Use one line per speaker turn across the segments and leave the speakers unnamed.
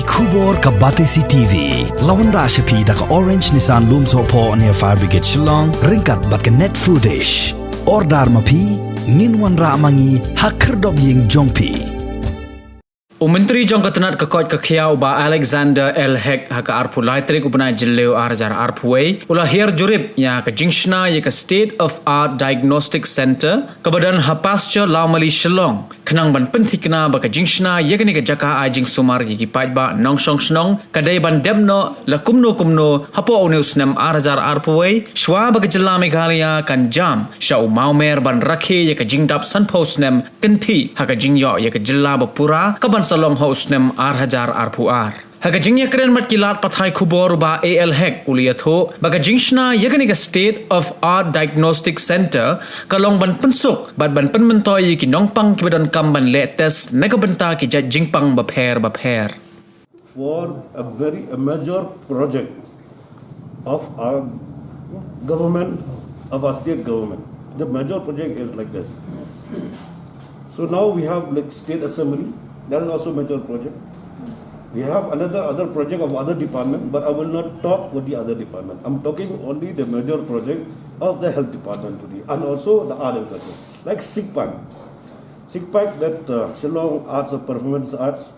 Kubor ka Batesi TV. Lawan Rashapi da ka Orange Nissan Lumso po near Fire Brigade Shillong. Ringkat bat ka net foodish. Ordar mapi. Minwan ra mangi hakerdog ying jongpi.
Menteri Jong Ketenat Kekot Kekiau ba Alexander L. Heck haka arpu laitrik upana jileu arjar arpuway ulah hir jurip ya ke jingshna ya ke State of Art Diagnostic Center ke badan hapascha Laumali Shillong kenang ban pentikna ba ke jingshna ya ke ni ke jaka ajing sumar gi paj ba nong song snong kadai ban demno la kumno hapo oneus nem arjar arpuway shwa ba ke jilla Meghalaya kan jam shau maumer ban rakhe ya ke jingdap sanpos nem kenti haka jingyo ya ke jilla Bapura ka ban salong host nem arhajar arpuar haka jingya kren mat kilat pathai khubor ba AL Heck uliyatho baga jingshna yagani ka State of Art Diagnostic Center kalong ban pensuk bat ban penmentoy ki nongpang ki badan kamban latest megabenta ki jingpang bapher
for a major project of our government, of our state government. The major project is like this. So now we have like state assembly. That is also a major project. We have other project of other department, but I will not talk for the other department. I'm talking only the major project of the health department today, and also the art and culture, like SIGPAC. SIGPAC, that Shillong Arts of Performance Arts.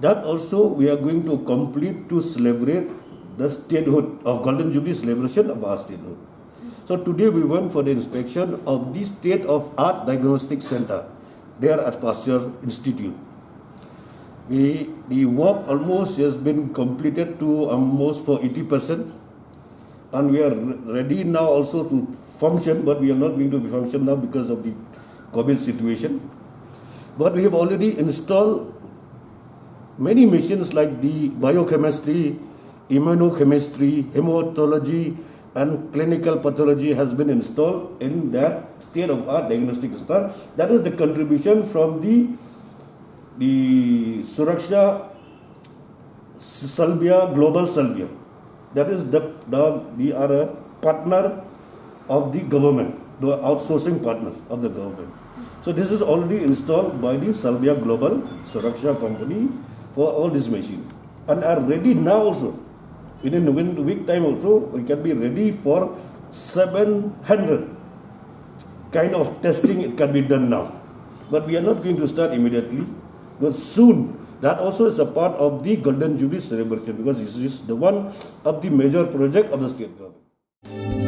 That also we are going to complete to celebrate the statehood of Golden Jubilee celebration of our statehood. So today we went for the inspection of the State of Art Diagnostic Center there at Pasteur Institute. The work almost has been completed to almost for 80%, and we are ready now also to function, but we are not going to be function now because of the COVID situation. But we have already installed many machines like the biochemistry, immunochemistry, hematology, and clinical pathology has been installed in that State of Art Diagnostic Center. That is the contribution from the Suraksha Salvia, Global Salvia. That is we are a partner of the government, the outsourcing partner of the government. So this is already installed by the Salvia Global Suraksha company for all these machines, and are ready now also. Within a week time also, we can be ready for 700 kind of testing. It can be done now, but we are not going to start immediately, but soon. That also is a part of the Golden Jubilee celebration, because this is the one of the major project of the state government.